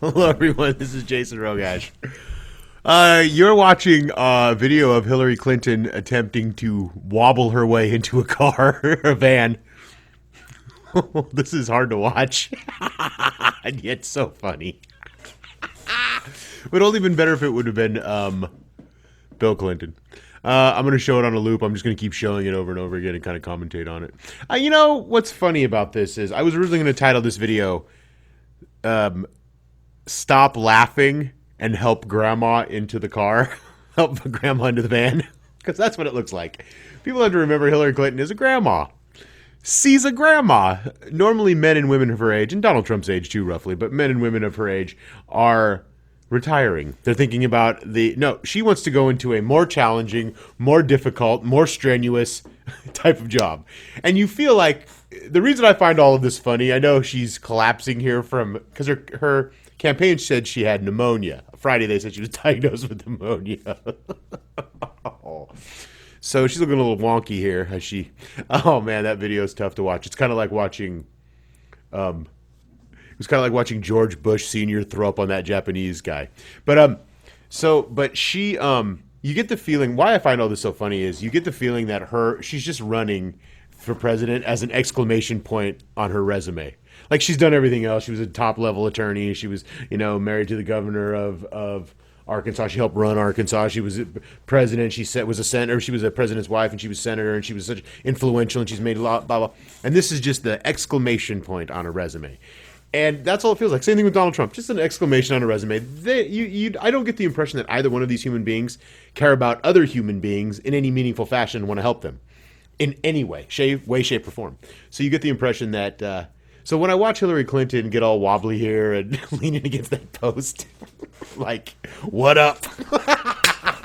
Hello, everyone. This is Jason Rogash. You're watching a video of Hillary Clinton attempting to wobble her way into a car, a van. This is hard to watch, and yet so funny. It would only been better if it would have been Bill Clinton. I'm going to show it on a loop. I'm just going to keep showing it over and over again and kind of commentate on it. You know, what's funny about this is I was originally going to title this video Stop Laughing and Help Grandma into the car. Help Grandma into the van. Because that's what it looks like. People have to remember Hillary Clinton is a grandma. She's a grandma. Normally men and women of her age, and Donald Trump's age too roughly, but men and women of her age are retiring. They're thinking about no, she wants to go into a more challenging, more difficult, more strenuous type of job. And you feel like, the reason I find all of this funny, I know she's collapsing here because her campaign said she had pneumonia. Friday they said she was diagnosed with pneumonia. So she's looking a little wonky here as she, oh man, that video is tough to watch. It's kind of like watching, it was kind of like watching George Bush Sr. throw up on that Japanese guy. But she, you get the feeling, why I find all this so funny is you get the feeling that she's just running for president as an exclamation point on her resume. Like she's done everything else. She was a top level attorney. She was, married to the governor of Arkansas. She helped run Arkansas. She was president. She was a senator. She was a president's wife, and she was senator, and she was such influential, and she's made a lot, blah, blah. And this is just the exclamation point on a resume. And that's all it feels like. Same thing with Donald Trump. Just an exclamation on a resume. I don't get the impression that either one of these human beings care about other human beings in any meaningful fashion and want to help them in any way, shape, or form. So you get the impression that... So when I watch Hillary Clinton get all wobbly here and leaning against that post, like, what up?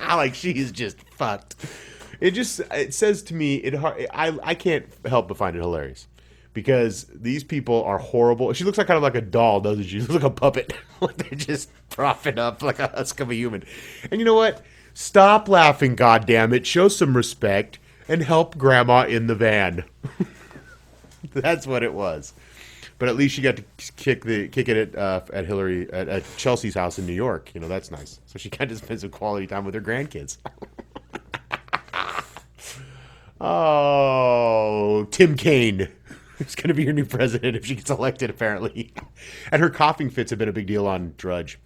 Like, she is just fucked. It says to me, I can't help but find it hilarious. Because these people are horrible. She looks like kind of like a doll, doesn't she? She looks like a puppet. Like they're just propping up like a husk of a human. And you know what? Stop laughing, goddammit. Show some respect and help Grandma in the van. That's what it was. But at least she got to kick it at Hillary at Chelsea's house in New York. That's nice. So she got to spend some quality time with her grandkids. Oh, Tim Kaine. Who's going to be your new president if she gets elected, apparently. And her coughing fits have been a big deal on Drudge.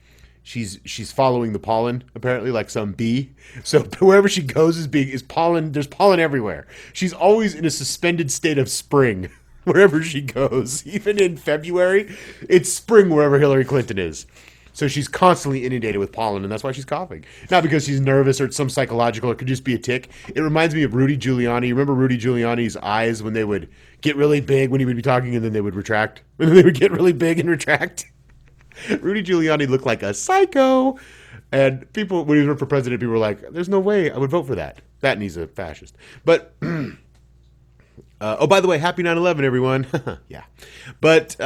She's following the pollen, apparently, like some bee. So wherever she goes is pollen. There's pollen everywhere. She's always in a suspended state of spring wherever she goes. Even in February, it's spring wherever Hillary Clinton is. So she's constantly inundated with pollen, and that's why she's coughing. Not because she's nervous or it's some psychological. It could just be a tick. It reminds me of Rudy Giuliani. You remember Rudy Giuliani's eyes when they would get really big when he would be talking, and then they would retract? And then they would get really big and retract? Rudy Giuliani looked like a psycho. And people, when he was running for president, people were like, there's no way I would vote for that. That and he's a fascist. But, oh, by the way, happy 9/11, everyone. Yeah. But,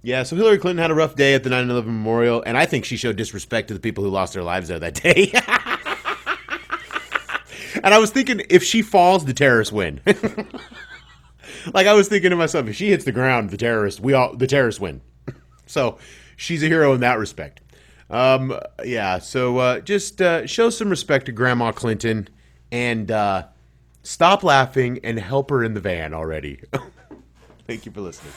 yeah, so Hillary Clinton had a rough day at the 9/11 memorial, and I think she showed disrespect to the people who lost their lives there that day. And I was thinking, if she falls, the terrorists win. Like, I was thinking to myself, if she hits the ground, the terrorists win. So she's a hero in that respect. Yeah, so just show some respect to Grandma Clinton and stop laughing and help her in the van already. Thank you for listening.